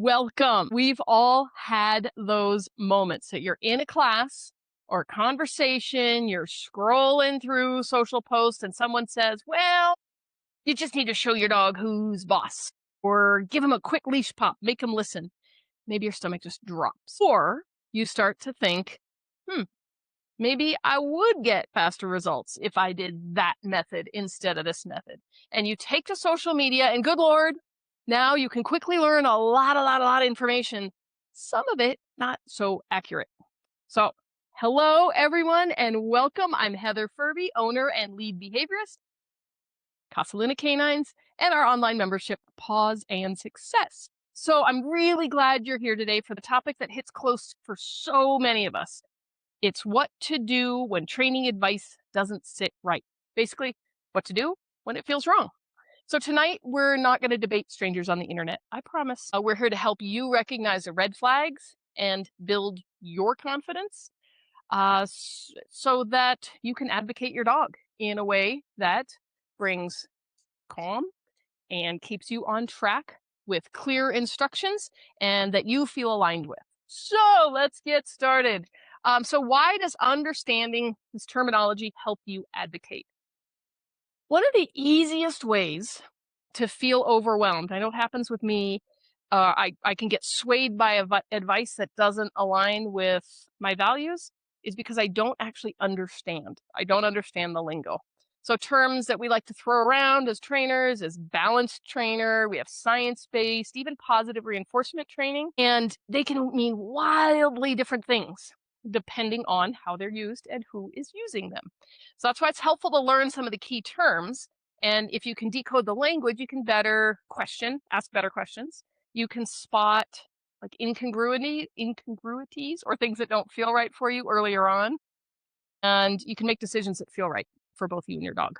Welcome. We've all had those moments that you're in a class or a conversation, you're scrolling through social posts and someone says, well, you just need to show your dog who's boss, or give him a quick leash pop, make him listen. Maybe your stomach just drops. Or you start to think, maybe I would get faster results if I did that method instead of this method. And you take to social media and good Lord, now you can quickly learn a lot of information, some of it not so accurate. So hello, everyone, and welcome. I'm Heather Furby, owner and lead behaviorist, Casa Luna Canines, and our online membership, Pause and Success. So I'm really glad you're here today for the topic that hits close for so many of us. It's what to do when training advice doesn't sit right. Basically, what to do when it feels wrong. So tonight, we're not going to debate strangers on the internet, I promise. We're here to help you recognize the red flags and build your confidence so that you can advocate your dog in a way that brings calm and keeps you on track with clear instructions and that you feel aligned with. So let's get started. So why does understanding this terminology help you advocate? One of the easiest ways to feel overwhelmed, I know it happens with me, I can get swayed by advice that doesn't align with my values, is because I don't actually understand. I don't understand the lingo. So terms that we like to throw around as trainers, as balanced trainer, we have science-based, even positive reinforcement training, and they can mean wildly different things depending on how they're used and who is using them. So that's why it's helpful to learn some of the key terms. And if you can decode the language, you can better ask better questions. You can spot like incongruities or things that don't feel right for you earlier on. And you can make decisions that feel right for both you and your dog.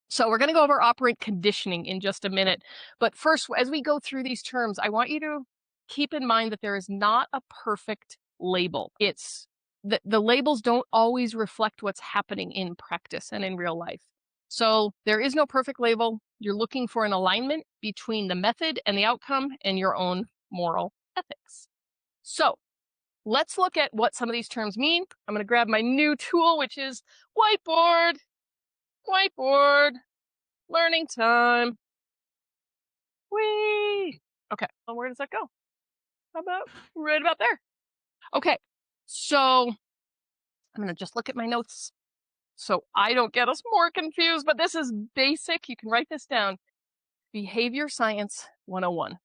So we're going to go over operant conditioning in just a minute. But first, as we go through these terms, I want you to keep in mind that there is not a perfect label. It's the labels don't always reflect what's happening in practice and in real life. So there is no perfect label. You're looking for an alignment between the method and the outcome and your own moral ethics. So let's look at what some of these terms mean. I'm going to grab my new tool, which is whiteboard, learning time. Whee! Okay, well, where does that go? How about right about there? Okay, so I'm going to just look at my notes so I don't get us more confused, but this is basic. You can write this down. Behavior Science 101.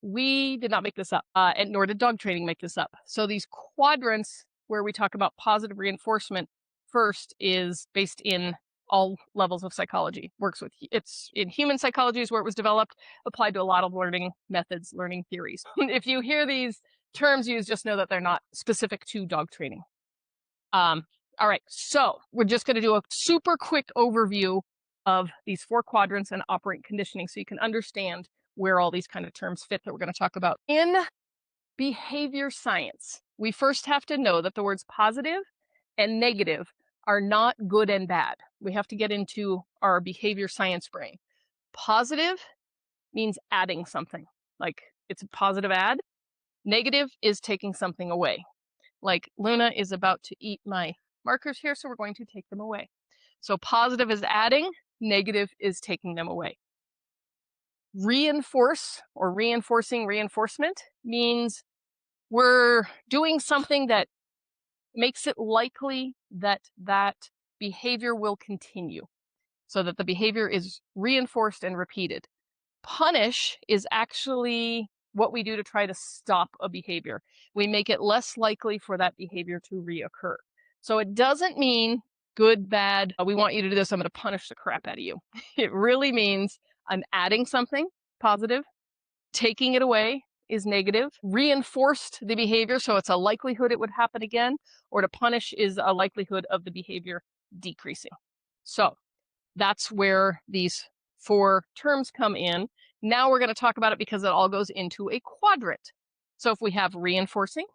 We did not make this up, and nor did dog training make this up. So these quadrants where we talk about positive reinforcement first is based in all levels of psychology. It's in human psychology is where it was developed, applied to a lot of learning methods, learning theories. If you hear these terms used, just know that they're not specific to dog training. All right, so we're just going to do a super quick overview of these 4 quadrants and operant conditioning so you can understand where all these kind of terms fit that we're going to talk about. In behavior science, we first have to know that the words positive and negative are not good and bad. We have to get into our behavior science brain. Positive means adding something, like it's a positive add. Negative is taking something away. Like Luna is about to eat my markers here, so we're going to take them away. So positive is adding, negative is taking them away. Reinforce or reinforcing reinforcement means we're doing something that makes it likely that that behavior will continue, so that the behavior is reinforced and repeated. Punish is actually what we do to try to stop a behavior. We make it less likely for that behavior to reoccur. So it doesn't mean good, bad, we want you to do this, I'm going to punish the crap out of you. It really means I'm adding something positive, taking it away is negative, reinforced the behavior, so it's a likelihood it would happen again, or to punish is a likelihood of the behavior decreasing. So that's where these 4 terms come in. Now we're going to talk about it because it all goes into a quadrant. So if we have reinforcing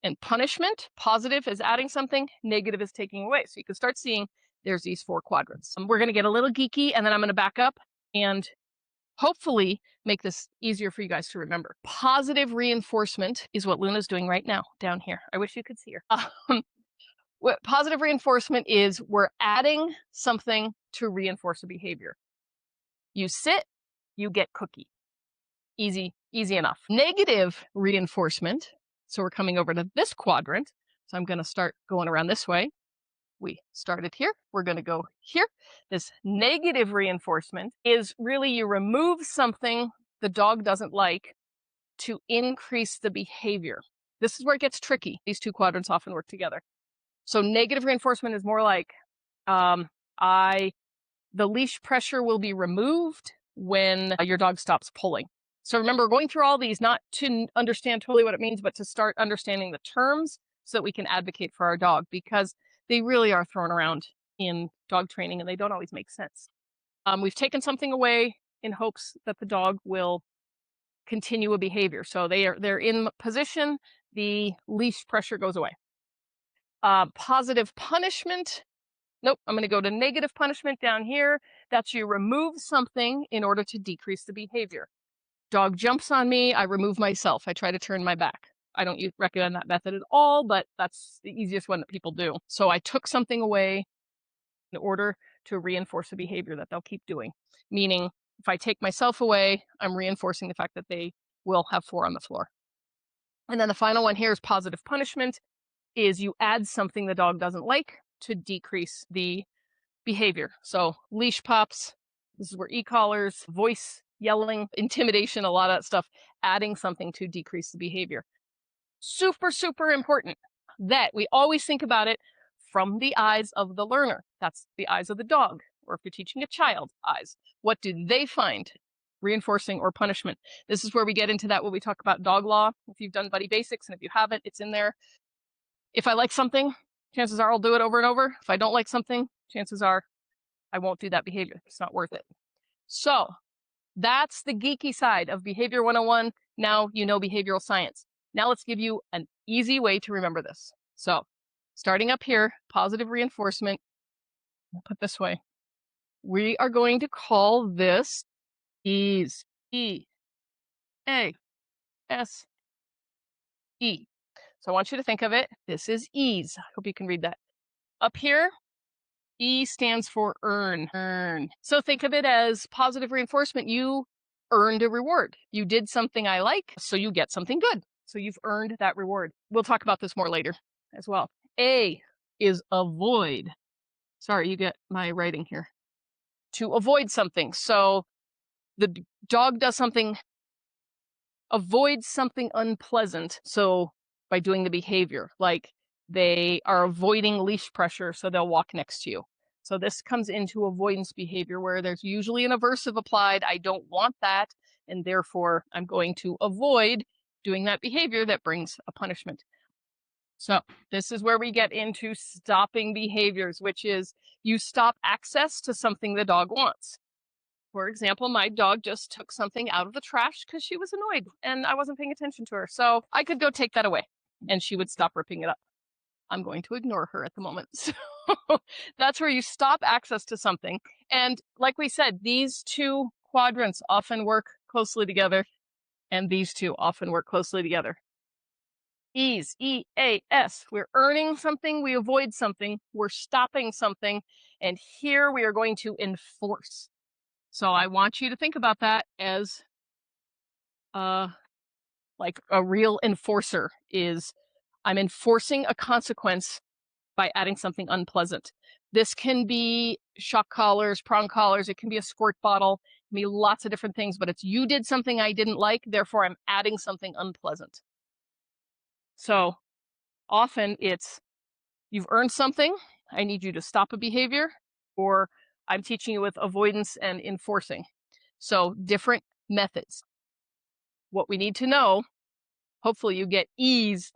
and punishment, positive is adding something, negative is taking away. So you can start seeing there's these 4 quadrants. We're going to get a little geeky, and then I'm going to back up and hopefully make this easier for you guys to remember. Positive reinforcement is what Luna's doing right now down here. I wish you could see her. What positive reinforcement is, we're adding something to reinforce a behavior. You sit, you get cookie. Easy enough. Negative reinforcement. So we're coming over to this quadrant. So I'm going to start going around this way. We started here. We're going to go here. This negative reinforcement is really you remove something the dog doesn't like to increase the behavior. This is where it gets tricky. These two quadrants often work together. So negative reinforcement is more like the leash pressure will be removed when your dog stops pulling. So remember, going through all these, not to understand totally what it means, but to start understanding the terms so that we can advocate for our dog, because they really are thrown around in dog training and they don't always make sense. We've taken something away in hopes that the dog will continue a behavior. So they're in position, the leash pressure goes away. Positive punishment. Nope, I'm going to go to negative punishment down here. That's you remove something in order to decrease the behavior. Dog jumps on me, I remove myself. I try to turn my back. I don't recommend that method at all, but that's the easiest one that people do. So I took something away in order to reinforce a behavior that they'll keep doing. Meaning, if I take myself away, I'm reinforcing the fact that they will have 4 on the floor. And then the final one here is positive punishment, is you add something the dog doesn't like to decrease the behavior. So leash pops, this is where e-collars, voice, yelling, intimidation, a lot of that stuff, adding something to decrease the behavior. Super, super important that we always think about it from the eyes of the learner. That's the eyes of the dog, or if you're teaching a child, eyes. What do they find reinforcing or punishment? This is where we get into that when we talk about dog law. If you've done Buddy Basics, and if you haven't, it's in there. If I like something, chances are I'll do it over and over. If I don't like something, chances are I won't do that behavior. It's not worth it. So that's the geeky side of Behavior 101. Now you know behavioral science. Now let's give you an easy way to remember this. So starting up here, positive reinforcement, I'll put this way. We are going to call this ease. E, A, S, E. So I want you to think of it. This is ease. I hope you can read that. Up here, E stands for earn. So think of it as positive reinforcement. You earned a reward. You did something I like, so you get something good. So you've earned that reward. We'll talk about this more later as well. A is avoid. Sorry, you get my writing here. To avoid something. So the dog does something, avoids something unpleasant. So by doing the behavior, like they are avoiding leash pressure, so they'll walk next to you. So this comes into avoidance behavior where there's usually an aversive applied. I don't want that, and therefore I'm going to avoid doing that behavior that brings a punishment. So this is where we get into stopping behaviors, which is you stop access to something the dog wants. For example, my dog just took something out of the trash because she was annoyed and I wasn't paying attention to her. So I could go take that away and she would stop ripping it up. I'm going to ignore her at the moment. So that's where you stop access to something. And like we said, these two quadrants often work closely together, and these two often work closely together. Ease, E-A-S. We're earning something, we avoid something, we're stopping something, and here we are going to enforce. So I want you to think about that as like a real enforcer is I'm enforcing a consequence by adding something unpleasant. This can be shock collars, prong collars, it can be a squirt bottle, it can be lots of different things, but it's you did something I didn't like, therefore I'm adding something unpleasant. So often it's you've earned something, I need you to stop a behavior, or I'm teaching you with avoidance and enforcing. So different methods. What we need to know, hopefully you get ease,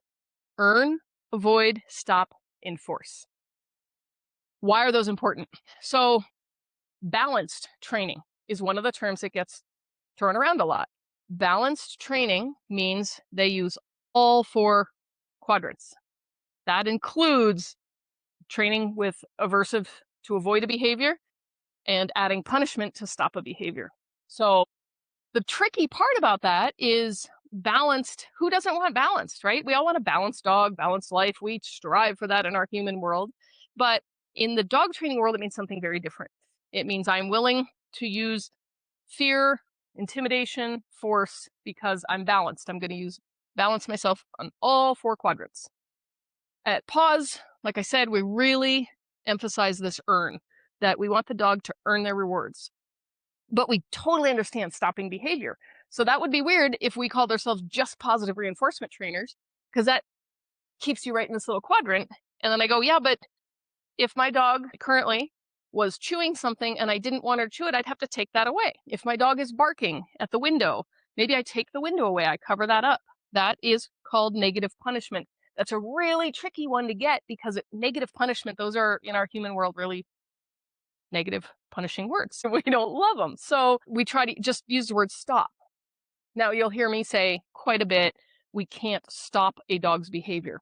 earn, avoid, stop, enforce. Why are those important? So balanced training is one of the terms that gets thrown around a lot. Balanced training means they use all 4 quadrants. That includes training with aversive to avoid a behavior and adding punishment to stop a behavior. So The tricky part about that is balanced. Who doesn't want balanced, right? We all want a balanced dog, balanced life. We strive for that in our human world. But in the dog training world, it means something very different. It means I'm willing to use fear, intimidation, force, because I'm balanced. I'm going to balance myself on all 4 quadrants. At Pause, like I said, we really emphasize this earn, that we want the dog to earn their rewards. But we totally understand stopping behavior. So that would be weird if we called ourselves just positive reinforcement trainers, because that keeps you right in this little quadrant. And then I go, yeah, but if my dog currently was chewing something and I didn't want her to chew it, I'd have to take that away. If my dog is barking at the window, maybe I take the window away, I cover that up. That is called negative punishment. That's a really tricky one to get, because negative punishment, those are in our human world really negative punishing words. We don't love them. So we try to just use the word stop. Now you'll hear me say quite a bit, we can't stop a dog's behavior.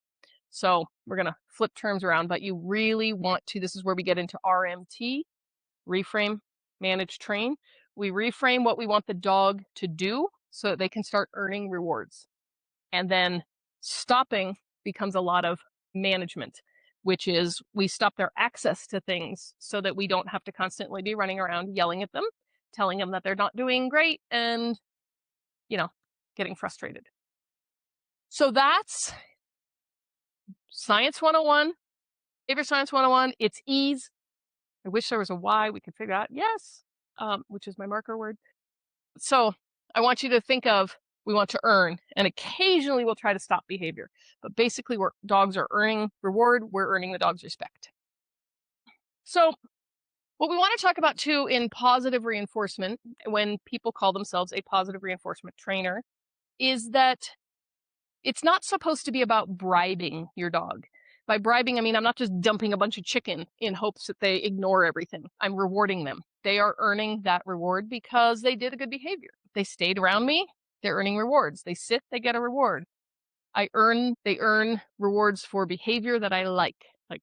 So we're going to flip terms around, but you really want to, this is where we get into RMT, reframe, manage, train. We reframe what we want the dog to do so that they can start earning rewards. And then stopping becomes a lot of management, which is we stop their access to things so that we don't have to constantly be running around yelling at them, telling them that they're not doing great, and, getting frustrated. So that's Science 101, Behavior Science 101. It's ease. I wish there was a Y we could figure out. Yes, which is my marker word. So I want you to think of, we want to earn, and occasionally we'll try to stop behavior. But basically, dogs are earning reward, we're earning the dog's respect. So what we want to talk about too in positive reinforcement, when people call themselves a positive reinforcement trainer, is that it's not supposed to be about bribing your dog. By bribing, I mean, I'm not just dumping a bunch of chicken in hopes that they ignore everything. I'm rewarding them. They are earning that reward because they did a good behavior. They stayed around me, they're earning rewards. They sit, they get a reward. They earn rewards for behavior that I like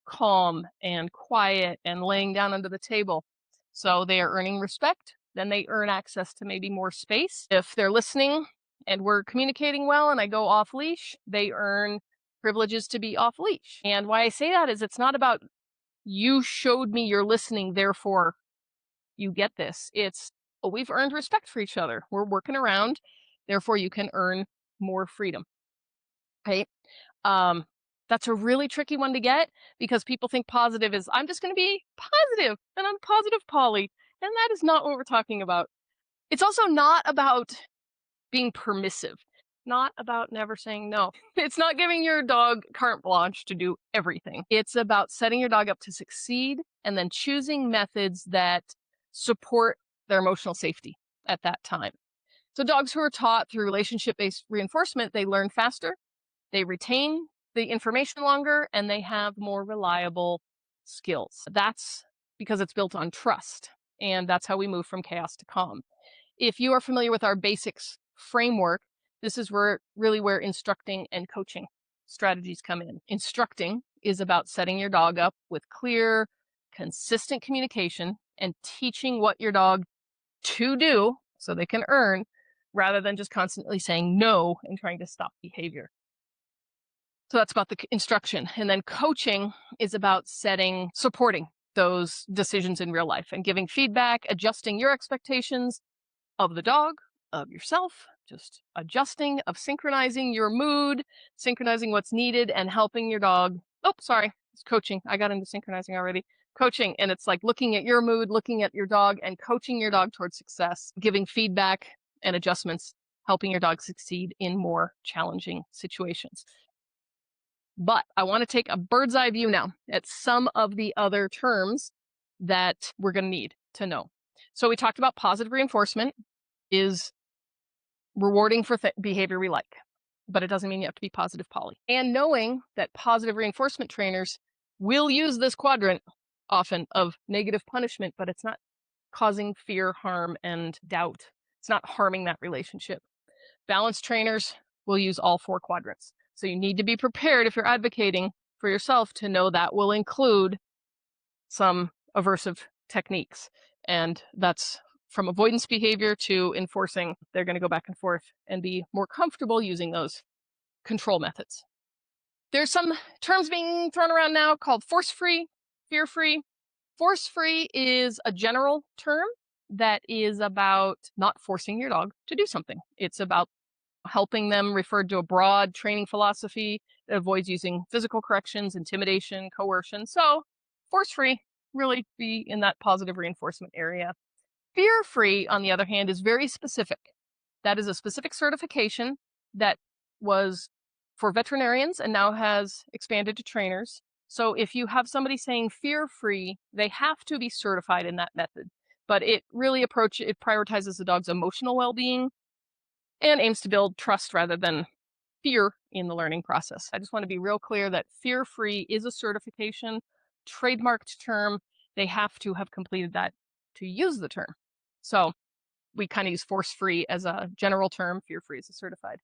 calm and quiet and laying down under the table. So they are earning respect. Then they earn access to maybe more space. If they're listening and we're communicating well and I go off leash, they earn privileges to be off leash. And why I say that is it's not about you showed me you're listening, therefore you get this. It's, we've earned respect for each other. We're working around, therefore you can earn more freedom. Okay. That's a really tricky one to get, because people think positive is, I'm just going to be positive and I'm positive Polly. And that is not what we're talking about. It's also not about being permissive, not about never saying no. It's not giving your dog carte blanche to do everything. It's about setting your dog up to succeed and then choosing methods that support their emotional safety at that time. So dogs who are taught through relationship-based reinforcement, they learn faster, they retain the information longer, and they have more reliable skills. That's because it's built on trust, and that's how we move from chaos to calm. If you are familiar with our basics framework, this is where instructing and coaching strategies come in. Instructing is about setting your dog up with clear, consistent communication and teaching what your dog to do so they can earn, rather than just constantly saying no and trying to stop behavior. So that's about the instruction. And then coaching is about supporting those decisions in real life and giving feedback, adjusting your expectations of the dog, of yourself, just adjusting, of synchronizing your mood, synchronizing what's needed, and helping your dog. Oh, sorry, it's coaching. I got into synchronizing already. Coaching, and it's like looking at your mood, looking at your dog, and coaching your dog towards success, giving feedback and adjustments, helping your dog succeed in more challenging situations. But I want to take a bird's eye view now at some of the other terms that we're going to need to know. So we talked about positive reinforcement is rewarding for behavior we like, but it doesn't mean you have to be positive Polly. And knowing that positive reinforcement trainers will use this quadrant often of negative punishment, but it's not causing fear, harm, and doubt. It's not harming that relationship. Balanced trainers will use all 4 quadrants. So you need to be prepared if you're advocating for yourself to know that will include some aversive techniques. And that's from avoidance behavior to enforcing. They're going to go back and forth and be more comfortable using those control methods. There's some terms being thrown around now called force-free, fear-free. Force-free is a general term that is about not forcing your dog to do something. It's about helping them, referred to a broad training philosophy that avoids using physical corrections, intimidation, coercion. So force-free, really be in that positive reinforcement area. Fear-free, on the other hand, is very specific. That is a specific certification that was for veterinarians and now has expanded to trainers. So if you have somebody saying fear-free, they have to be certified in that method. But it really prioritizes the dog's emotional well-being and aims to build trust rather than fear in the learning process. I just want to be real clear that fear-free is a certification, trademarked term. They have to have completed that to use the term. So we kind of use force-free as a general term, fear-free as a certified.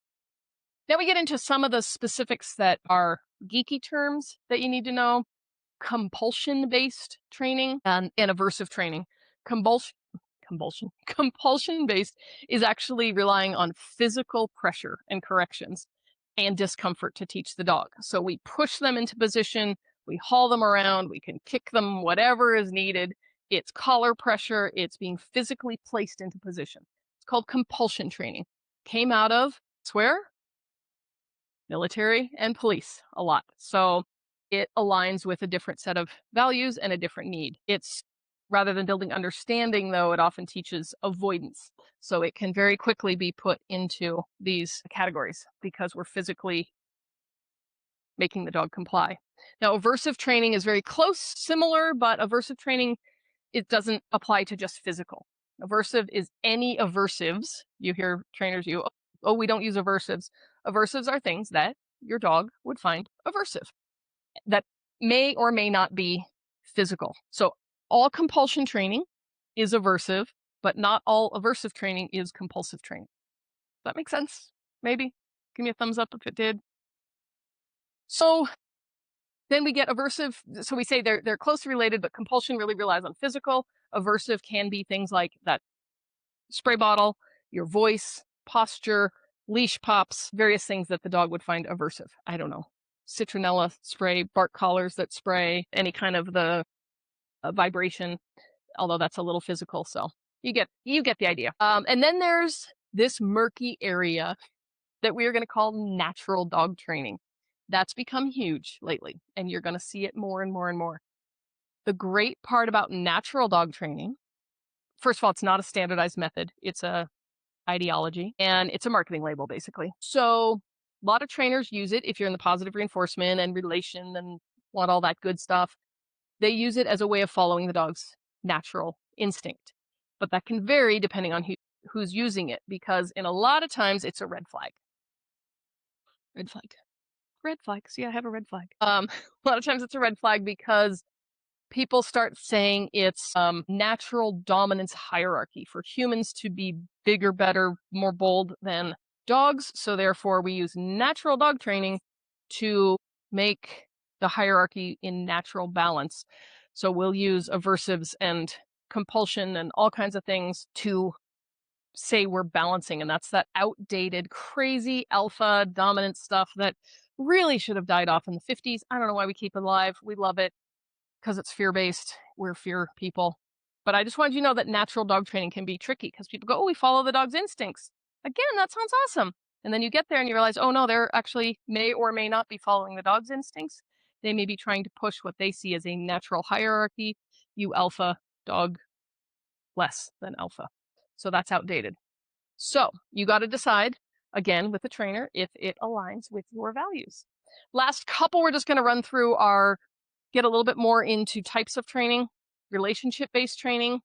Now we get into some of the specifics that are geeky terms that you need to know. Compulsion-based training and aversive training. Compulsion-based is actually relying on physical pressure and corrections and discomfort to teach the dog. So we push them into position, we haul them around, we can kick them, whatever is needed. It's collar pressure, it's being physically placed into position. It's called compulsion training. Came out of, swear, military and police a lot. So it aligns with a different set of values and a different need. It's rather than building understanding, though, it often teaches avoidance. So it can very quickly be put into these categories because we're physically making the dog comply. Now, aversive training is very close, similar, but aversive training, it doesn't apply to just physical. Aversive is any aversives. You hear trainers, we don't use aversives. Aversives are things that your dog would find aversive that may or may not be physical. So all compulsion training is aversive, but not all aversive training is compulsive training. Does that make sense? Maybe? Give me a thumbs up if it did. So then we get aversive. So we say they're closely related, but compulsion really relies on physical. Aversive can be things like that spray bottle, your voice, posture, leash pops, various things that the dog would find aversive. I don't know. Citronella spray, bark collars that spray, any kind of the vibration, although that's a little physical. So you get the idea. And then there's this murky area that we are going to call natural dog training. That's become huge lately, and you're going to see it more and more and more. The great part about natural dog training, first of all, it's not a standardized method. It's a ideology, and it's a marketing label, basically. So a lot of trainers use it if you're in the positive reinforcement and relation and want all that good stuff. They use it as a way of following the dog's natural instinct. But that can vary depending on who's using it, because in a lot of times it's a red flag. Red flag. Red flag. See, I have a red flag. A lot of times it's a red flag because people start saying it's natural dominance hierarchy for humans to be bigger, better, more bold than dogs. So therefore, we use natural dog training to make the hierarchy in natural balance. So we'll use aversives and compulsion and all kinds of things to say we're balancing. And that's that outdated, crazy alpha dominant stuff that really should have died off in the 50s. I don't know why we keep it alive. We love it because it's fear-based. We're fear people. But I just wanted you to know that natural dog training can be tricky because people go, we follow the dog's instincts. Again, that sounds awesome. And then you get there and you realize, oh no, they're actually may or may not be following the dog's instincts. They may be trying to push what they see as a natural hierarchy. You alpha, dog less than alpha. So that's outdated. So you got to decide, again, with the trainer, if it aligns with your values. Last couple we're just going to run through get a little bit more into types of training. Relationship-based training,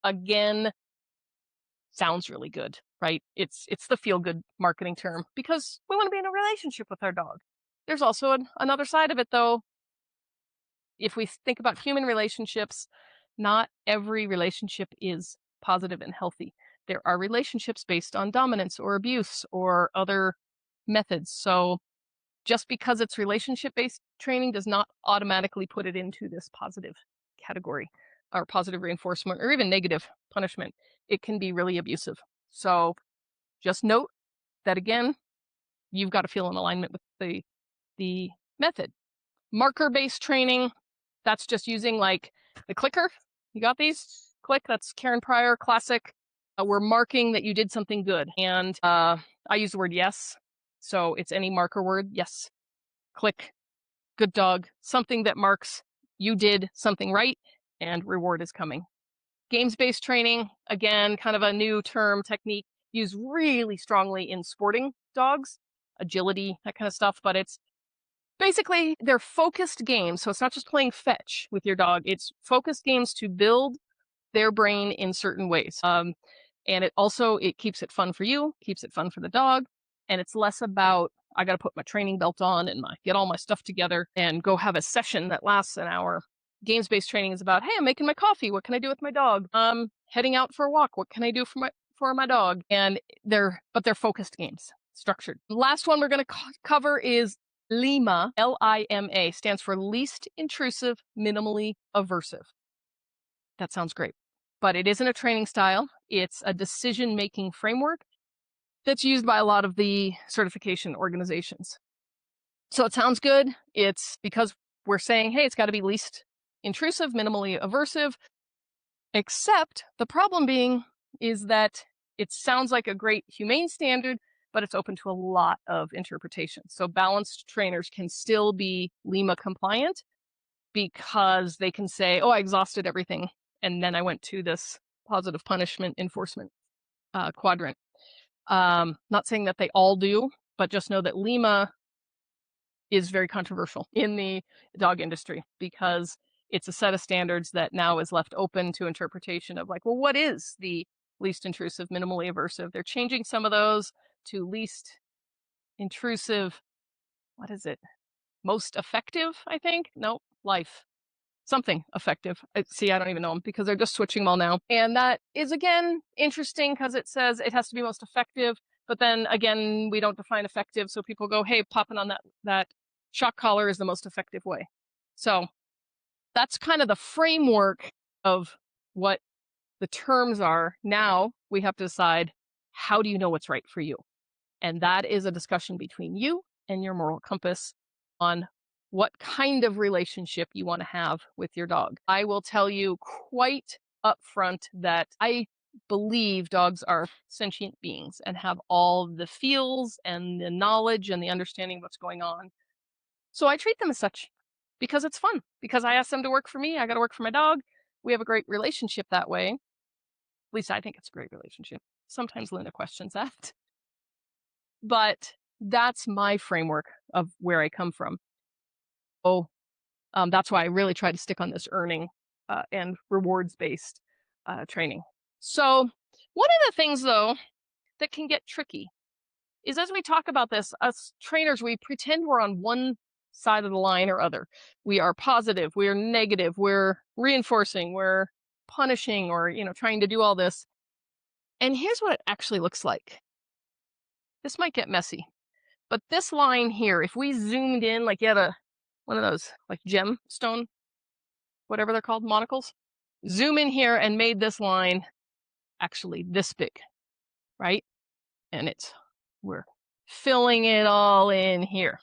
again, sounds really good, right? It's the feel-good marketing term because we want to be in a relationship with our dog. There's also another side of it, though. If we think about human relationships, not every relationship is positive and healthy. There are relationships based on dominance or abuse or other methods. So just because it's relationship-based training does not automatically put it into this positive category or positive reinforcement or even negative punishment. it can be really abusive. So just note that, again, you've got to feel in alignment with the method. Marker-based training, that's just using like the clicker. You got these? Click, that's Karen Pryor, classic. We're marking that you did something good. And I use the word yes. So it's any marker word. Yes. Click. Good dog. Something that marks you did something right and reward is coming. Games-based training, again, kind of a new term technique used really strongly in sporting dogs, agility, that kind of stuff. But it's basically they're focused games. So it's not just playing fetch with your dog. It's focused games to build their brain in certain ways. And it keeps it fun for you, keeps it fun for the dog. And it's less about, I got to put my training belt on and get all my stuff together and go have a session that lasts an hour. Games-based training is about, hey, I'm making my coffee. What can I do with my dog? Heading out for a walk. What can I do for my dog? And they're focused games, structured. The last one we're going to cover is LIMA, L-I-M-A, stands for least intrusive, minimally aversive. That sounds great. But it isn't a training style. It's a decision-making framework that's used by a lot of the certification organizations. So it sounds good. It's because we're saying, hey, it's got to be least intrusive, minimally aversive, except the problem being is that it sounds like a great humane standard, but it's open to a lot of interpretation. So balanced trainers can still be LIMA compliant because they can say, oh, I exhausted everything. And then I went to this positive punishment enforcement quadrant. Not saying that they all do, but just know that LIMA is very controversial in the dog industry because it's a set of standards that now is left open to interpretation of like, well, what is the least intrusive, minimally aversive? They're changing some of those to least intrusive. What is it? Most effective, I think. Nope. Life. Something effective. See, I don't even know them because they're just switching them all now. And that is, again, interesting because it says it has to be most effective. But then again, we don't define effective. So people go, hey, popping on that shock collar is the most effective way. So that's kind of the framework of what the terms are. Now we have to decide, how do you know what's right for you? And that is a discussion between you and your moral compass on what kind of relationship you want to have with your dog. I will tell you quite upfront that I believe dogs are sentient beings and have all the feels and the knowledge and the understanding of what's going on. So I treat them as such because it's fun, because I ask them to work for me. I got to work for my dog. We have a great relationship that way. At least I think it's a great relationship. Sometimes Luna questions that. But that's my framework of where I come from. Oh, that's why I really try to stick on this earning and rewards-based training. So one of the things, though, that can get tricky is as we talk about this, us trainers, we pretend we're on one side of the line or other. We are positive, we are negative, we're reinforcing, we're punishing, or trying to do all this. And here's what it actually looks like. This might get messy, but this line here, if we zoomed in, like you had one of those like gemstone, whatever they're called, monocles, zoom in here and made this line actually this big, right? And we're filling it all in here.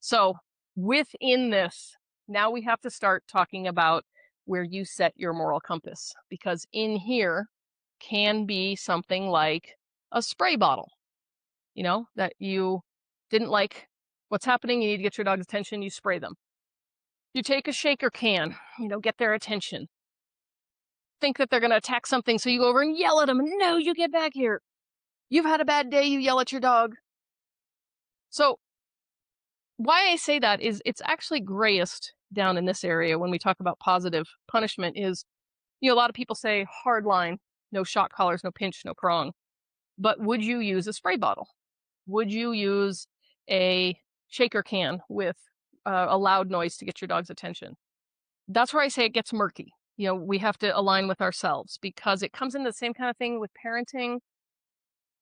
So within this, now we have to start talking about where you set your moral compass, because in here can be something like a spray bottle, that you didn't like what's happening. You need to get your dog's attention. You spray them. You take a shaker can, get their attention. Think that they're going to attack something. So you go over and yell at them. No, you get back here. You've had a bad day. You yell at your dog. So why I say that is it's actually grayest down in this area when we talk about positive punishment is, a lot of people say hard line, no shock collars, no pinch, no prong. But would you use a spray bottle? Would you use a shaker can with a loud noise to get your dog's attention? That's where I say it gets murky. We have to align with ourselves because it comes into the same kind of thing with parenting.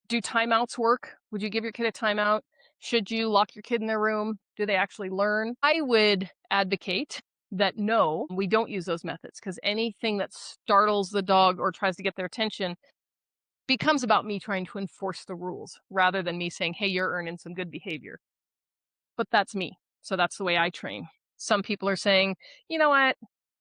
Do timeouts work? Would you give your kid a timeout? Should you lock your kid in their room? Do they actually learn? I would advocate that no, we don't use those methods, because anything that startles the dog or tries to get their attention becomes about me trying to enforce the rules rather than me saying, hey, you're earning some good behavior. But that's me. So that's the way I train. Some people are saying, you know what?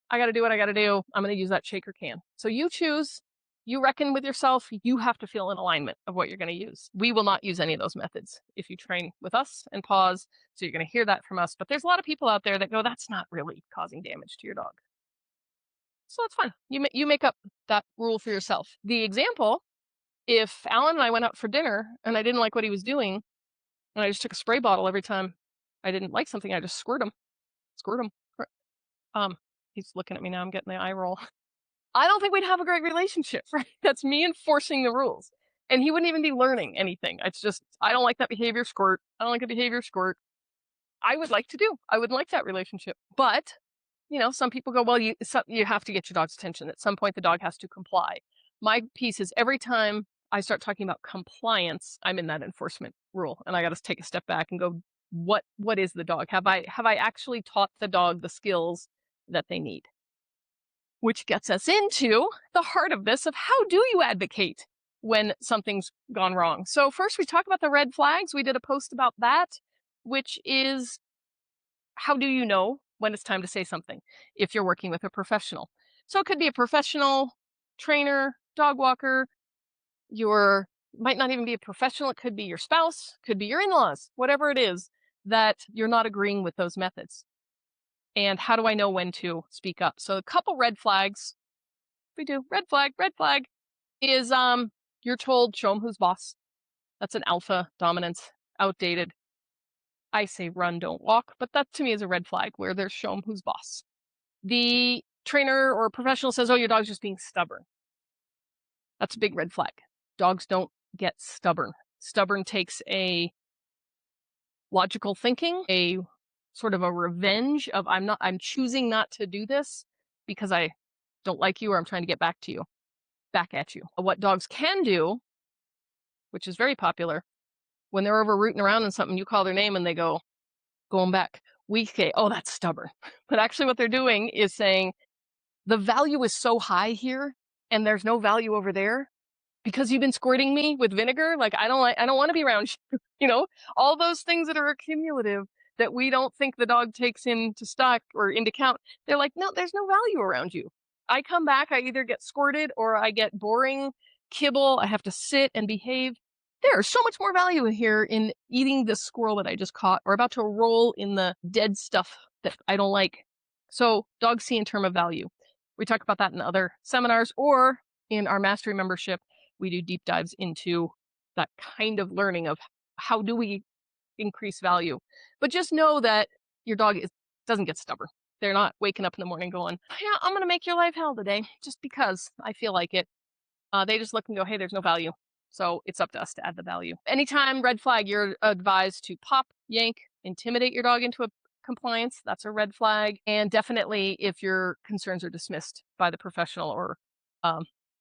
I got to do what I got to do. I'm going to use that shaker can. So you choose, you reckon with yourself, you have to feel in alignment of what you're going to use. We will not use any of those methods if you train with us and pause. So you're going to hear that from us. But there's a lot of people out there that go, that's not really causing damage to your dog. So that's fine. You make up that rule for yourself. The example, if Alan and I went out for dinner and I didn't like what he was doing, and I just took a spray bottle every time I didn't like something, I just squirt him. He's looking at me now. I'm getting the eye roll. I don't think we'd have a great relationship, right? That's me enforcing the rules. And he wouldn't even be learning anything. It's just, I don't like that behavior, squirt. I don't like the behavior, squirt. I would like that relationship. But, some people go, well, you have to get your dog's attention. At some point, the dog has to comply. My piece is every time I start talking about compliance, I'm in that enforcement rule. And I got to take a step back and go, what is the dog? Have I actually taught the dog the skills that they need? Which gets us into the heart of this, of how do you advocate when something's gone wrong? So first we talk about the red flags. We did a post about that, which is, how do you know when it's time to say something if you're working with a professional? So it could be a professional trainer, dog walker, might not even be a professional. It could be your spouse, could be your in-laws, whatever it is that you're not agreeing with those methods. And how do I know when to speak up? So a couple red flags. We do red flag is you're told, show them who's boss. That's an alpha dominance, outdated. I say run, don't walk, but that to me is a red flag where there's show them who's boss. The trainer or professional says, oh, your dog's just being stubborn. That's a big red flag. Dogs don't get stubborn. Stubborn takes a logical thinking, a sort of a revenge of I'm choosing not to do this because I don't like you or I'm trying to get back at you. What dogs can do, which is very popular, when they're over rooting around in something, you call their name and they go, going back. We say, oh, that's stubborn. But actually what they're doing is saying, the value is so high here and there's no value over there because you've been squirting me with vinegar. Like, I don't want to be around you. All those things that are accumulative that we don't think the dog takes into stock or into account. They're like, no, there's no value around you. I come back, I either get squirted or I get boring kibble. I have to sit and behave. There's so much more value here in eating the squirrel that I just caught or about to roll in the dead stuff that I don't like. So dogs see in terms of value. We talk about that in other seminars or in our mastery membership. We do deep dives into that kind of learning of how do we increase value. But just know that your dog doesn't get stubborn. They're not waking up in the morning going, yeah, I'm going to make your life hell today just because I feel like it. They just look and go, hey, there's no value. So it's up to us to add the value. Anytime red flag, you're advised to pop, yank, intimidate your dog into a compliance. That's a red flag. And definitely if your concerns are dismissed by the professional or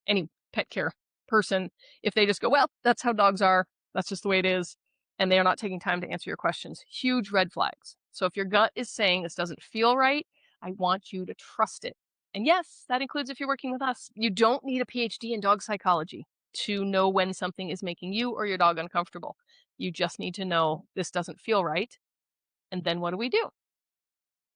any pet care person, if they just go, well, that's how dogs are. That's just the way it is. And they are not taking time to answer your questions. Huge red flags. So if your gut is saying this doesn't feel right, I want you to trust it. And yes, that includes if you're working with us. You don't need a PhD in dog psychology to know when something is making you or your dog uncomfortable. You just need to know this doesn't feel right. And then what do we do?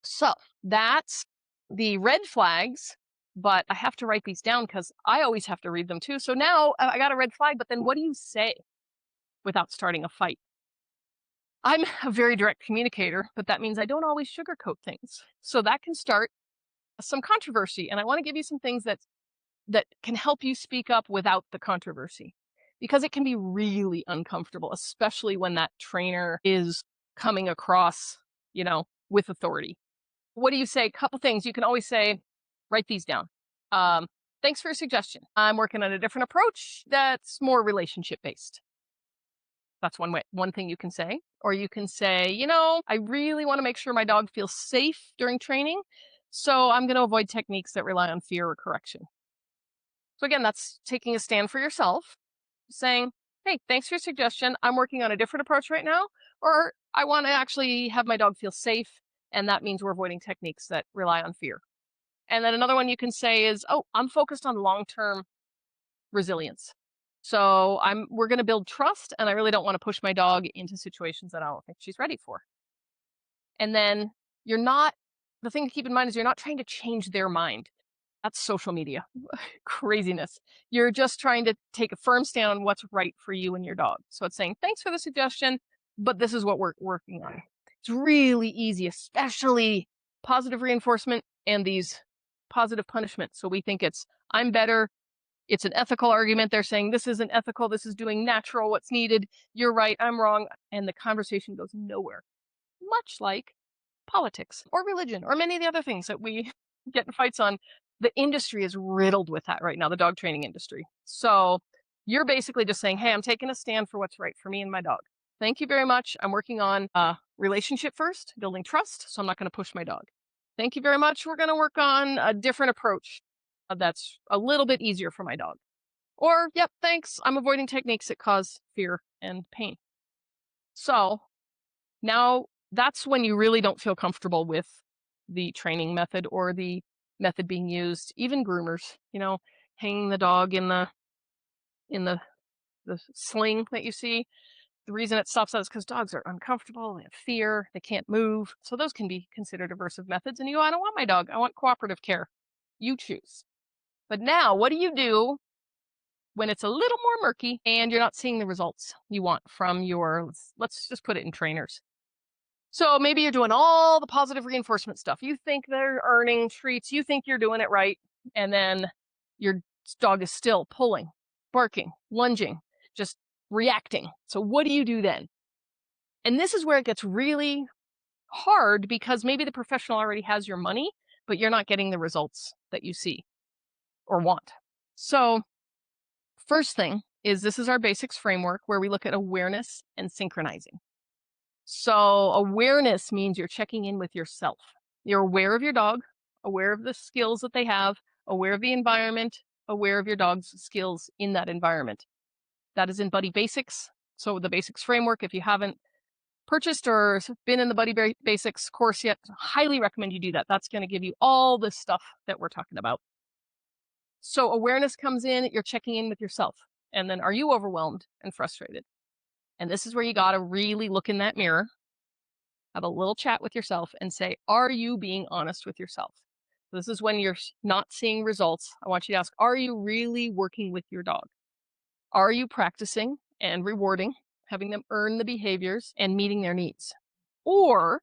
So that's the red flags, but I have to write these down because I always have to read them too. So now I got a red flag, but then what do you say without starting a fight? I'm a very direct communicator, but that means I don't always sugarcoat things. So that can start some controversy. And I want to give you some things that can help you speak up without the controversy, because it can be really uncomfortable, especially when that trainer is coming across, with authority. What do you say? A couple things you can always say, write these down. Thanks for your suggestion. I'm working on a different approach that's more relationship based. That's one thing you can say. Or you can say, I really want to make sure my dog feels safe during training. So I'm going to avoid techniques that rely on fear or correction. So again, that's taking a stand for yourself, saying, hey, thanks for your suggestion. I'm working on a different approach right now, or I want to actually have my dog feel safe And that means we're avoiding techniques that rely on fear. And then another one you can say is, oh, I'm focused on long-term resilience. So we're going to build trust, and I really don't want to push my dog into situations that I don't think she's ready for. And then the thing to keep in mind is you're not trying to change their mind. That's social media craziness. You're just trying to take a firm stand on what's right for you and your dog. So it's saying, thanks for the suggestion, but this is what we're working on. It's really easy, especially positive reinforcement and these positive punishments. So we think I'm better. It's an ethical argument. They're saying this isn't ethical. This is doing natural, what's needed. You're right. I'm wrong. And the conversation goes nowhere. Much like politics or religion or many of the other things that we get in fights on. The industry is riddled with that right now, the dog training industry. So you're basically just saying, hey, I'm taking a stand for what's right for me and my dog. Thank you very much. I'm working on relationship first, building trust, so I'm not going to push my dog. Thank you very much. We're going to work on a different approach that's a little bit easier for my dog. Or, yep, thanks. I'm avoiding techniques that cause fear and pain. So now that's when you really don't feel comfortable with the training method or the method being used. Even groomers, hanging the dog in the sling that you see. The reason it stops that is because dogs are uncomfortable, they have fear, they can't move. So those can be considered aversive methods. And you go, I don't want my dog. I want cooperative care. You choose. But now, what do you do when it's a little more murky and you're not seeing the results you want from let's just put it in trainers. So maybe you're doing all the positive reinforcement stuff. You think they're earning treats. You think you're doing it right. And then your dog is still pulling, barking, lunging, just reacting. So what do you do then? And this is where it gets really hard because maybe the professional already has your money, but you're not getting the results that you see or want. So first thing is this is our basics framework where we look at awareness and synchronizing. So awareness means you're checking in with yourself. You're aware of your dog, aware of the skills that they have, aware of the environment, aware of your dog's skills in that environment. That is in Buddy Basics. So the basics framework, if you haven't purchased or been in the Buddy Basics course yet, highly recommend you do that. That's going to give you all this stuff that we're talking about. So awareness comes in, you're checking in with yourself. And then are you overwhelmed and frustrated? And this is where you got to really look in that mirror, have a little chat with yourself and say, are you being honest with yourself? This is when you're not seeing results. I want you to ask, are you really working with your dog? Are you practicing and rewarding, having them earn the behaviors and meeting their needs? Or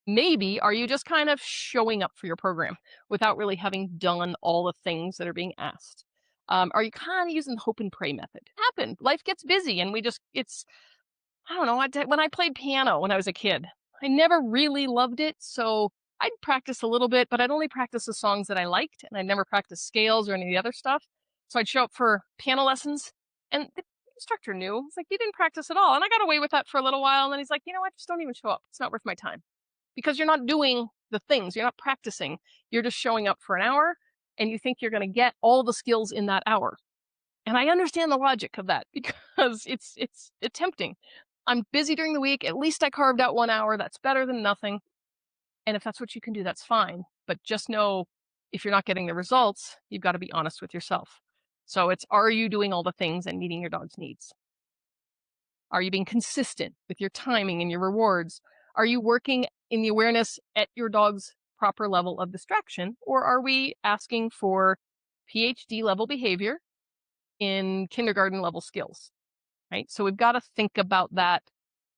maybe are you just kind of showing up for your program without really having done all the things that are being asked? Are you kind of using the hope and pray method? Life gets busy and I don't know, when I played piano when I was a kid, I never really loved it. So I'd practice a little bit, but I'd only practice the songs that I liked and I'd never practice scales or any of the other stuff. So I'd show up for piano lessons and the instructor knew. It's like, you didn't practice at all. And I got away with that for a little while. And then he's like, you know what? Just don't even show up. It's not worth my time because you're not doing the things. You're not practicing. You're just showing up for an hour and you think you're going to get all the skills in that hour. And I understand the logic of that because it's tempting. I'm busy during the week. At least I carved out 1 hour. That's better than nothing. And if that's what you can do, that's fine. But just know if you're not getting the results, you've got to be honest with yourself. So are you doing all the things and meeting your dog's needs? Are you being consistent with your timing and your rewards? Are you working in the awareness at your dog's proper level of distraction? Or are we asking for PhD level behavior in kindergarten level skills? Right? So we've got to think about that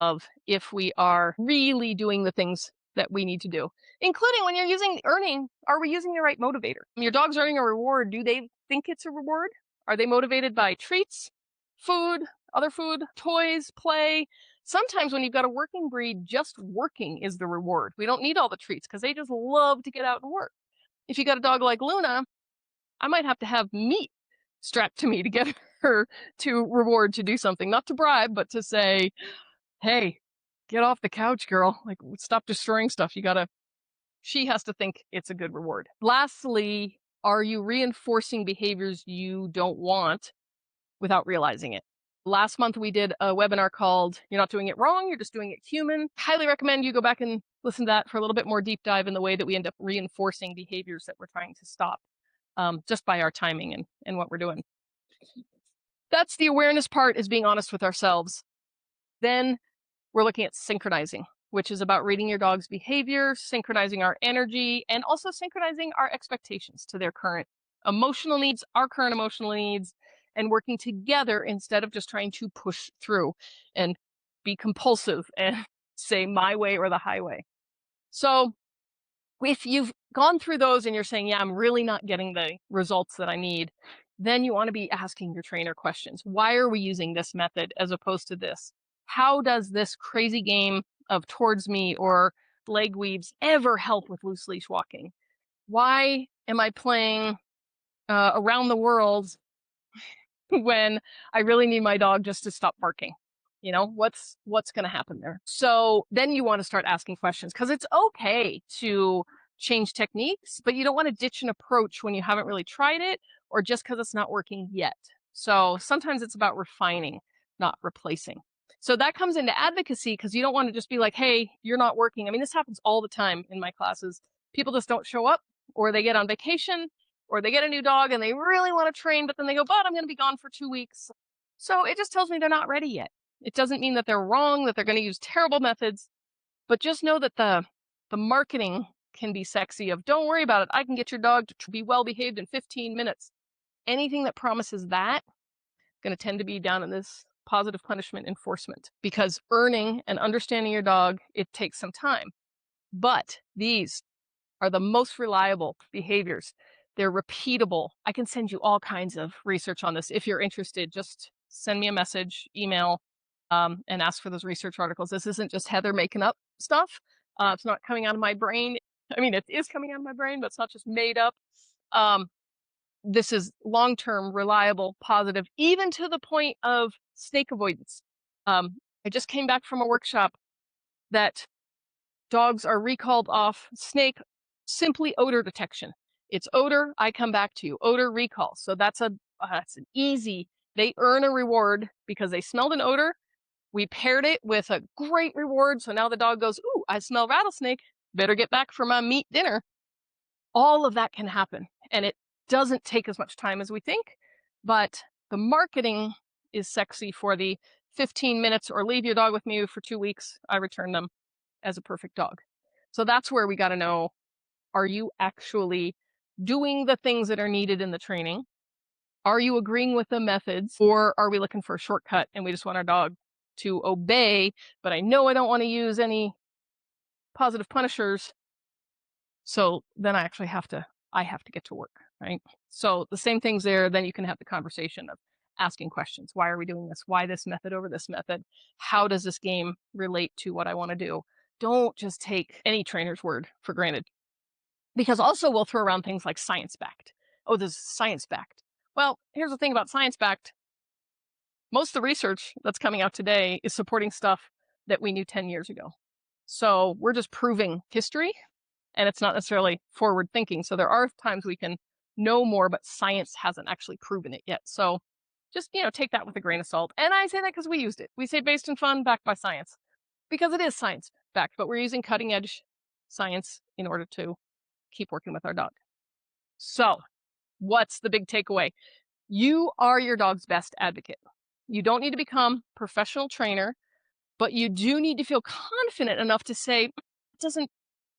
of if we are really doing the things that we need to do, including when you're using earning, are we using the right motivator? Your dog's earning a reward. Do they think it's a reward? Are they motivated by treats, food, other food, toys, play? Sometimes when you've got a working breed, just working is the reward. We don't need all the treats because they just love to get out and work. If you got a dog like Luna, I might have to have meat strapped to me to get her to reward to do something, not to bribe, but to say, hey, get off the couch, girl. Like, stop destroying stuff. She has to think it's a good reward. Lastly, are you reinforcing behaviors you don't want without realizing it? Last month, we did a webinar called You're Not Doing It Wrong, You're Just Doing It Human. Highly recommend you go back and listen to that for a little bit more deep dive in the way that we end up reinforcing behaviors that we're trying to stop just by our timing and what we're doing. That's the awareness part, is being honest with ourselves. Then we're looking at synchronizing, which is about reading your dog's behavior, synchronizing our energy, and also synchronizing our expectations to their current emotional needs, our current emotional needs, and working together instead of just trying to push through and be compulsive and say my way or the highway. So if you've gone through those and you're saying, yeah, I'm really not getting the results that I need, then you want to be asking your trainer questions. Why are we using this method as opposed to this? How does this crazy game of towards me or leg weaves ever help with loose leash walking? Why am I playing around the world when I really need my dog just to stop barking? You know, what's going to happen there? So then you want to start asking questions, because it's okay to change techniques, but you don't want to ditch an approach when you haven't really tried it or just because it's not working yet. So sometimes it's about refining, not replacing. So that comes into advocacy, because you don't want to just be like, hey, you're not working. I mean, this happens all the time in my classes. People just don't show up, or they get on vacation, or they get a new dog and they really want to train, but then they go, but I'm going to be gone for 2 weeks. So it just tells me they're not ready yet. It doesn't mean that they're wrong, that they're going to use terrible methods, but just know that the marketing can be sexy of, don't worry about it, I can get your dog to be well behaved in 15 minutes. Anything that promises that going to tend to be down in this positive punishment enforcement, because earning and understanding your dog, it takes some time. But these are the most reliable behaviors. They're repeatable. I can send you all kinds of research on this. If you're interested, just send me a message, email, and ask for those research articles. This isn't just Heather making up stuff. It's not coming out of my brain. I mean, it is coming out of my brain, but it's not just made up. This is long-term, reliable, positive, even to the point of snake avoidance. I just came back from a workshop that dogs are recalled off snake, simply odor detection. It's odor, I come back to you. Odor recall. So that's an easy, they earn a reward because they smelled an odor. We paired it with a great reward. So now the dog goes, ooh, I smell rattlesnake. Better get back for my meat dinner. All of that can happen. And it doesn't take as much time as we think. But the marketing is sexy for the 15 minutes or leave your dog with me for 2 weeks. I return them as a perfect dog. So that's where we got to know, are you actually doing the things that are needed in the training? Are you agreeing with the methods, or are we looking for a shortcut and we just want our dog to obey, but I know I don't want to use any positive punishers. So then I actually have to get to work, right? So the same thing's there. Then you can have the conversation of asking questions. Why are we doing this? Why this method over this method? How does this game relate to what I want to do? Don't just take any trainer's word for granted, because also we'll throw around things like science-backed. Oh, this is science-backed. Well, here's the thing about science-backed. Most of the research that's coming out today is supporting stuff that we knew 10 years ago. So we're just proving history, and it's not necessarily forward thinking. So there are times we can know more, but science hasn't actually proven it yet. So just, take that with a grain of salt. And I say that because we used it. We say based in fun, backed by science, because it is science backed, but we're using cutting edge science in order to keep working with our dog. So what's the big takeaway? You are your dog's best advocate. You don't need to become a professional trainer, but you do need to feel confident enough to say, it doesn't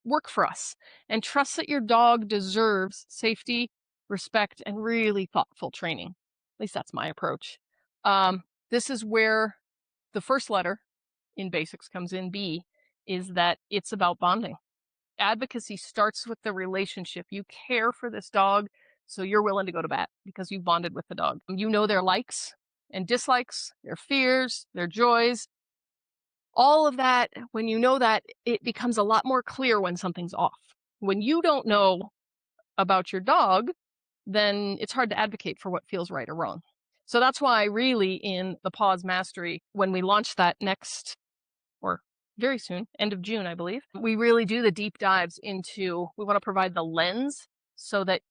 work for us, and trust that your dog deserves safety, respect, and really thoughtful training. At least that's my approach. This is where the first letter in basics comes in, B, is that it's about bonding. Advocacy starts with the relationship. You care for this dog, so you're willing to go to bat because you bonded with the dog. You know their likes and dislikes, their fears, their joys. All of that, when you know that, it becomes a lot more clear when something's off. When you don't know about your dog, then it's hard to advocate for what feels right or wrong. So that's why really in the Pause Mastery, when we launch that next, or very soon, end of June, I believe, we really do the deep dives into, we want to provide the lens so that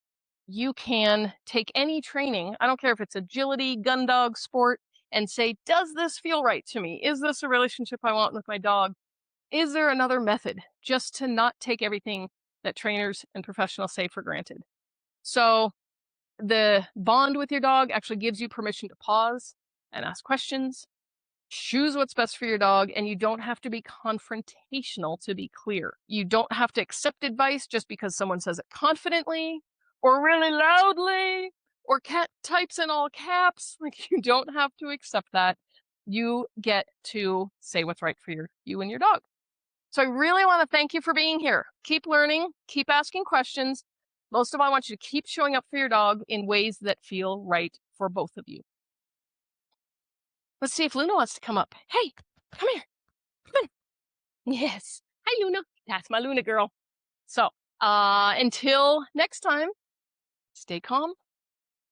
you can take any training. I don't care if it's agility, gun dog, sport, and say, does this feel right to me? Is this a relationship I want with my dog? Is there another method, just to not take everything that trainers and professionals say for granted? So the bond with your dog actually gives you permission to pause and ask questions, choose what's best for your dog, and you don't have to be confrontational to be clear. You don't have to accept advice just because someone says it confidently or really loudly or cat types in all caps. Like, you don't have to accept that. You get to say what's right for you and your dog. So I really want to thank you for being here. Keep learning, keep asking questions. Most of all, I want you to keep showing up for your dog in ways that feel right for both of you. Let's see if Luna wants to come up. Hey, come here. Come on. Yes. Hi, Luna. That's my Luna girl. So until next time, stay calm,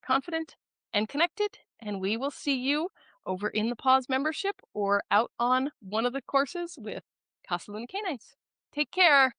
confident, and connected. And we will see you over in the Pause membership or out on one of the courses with Casa Luna Canines. Take care.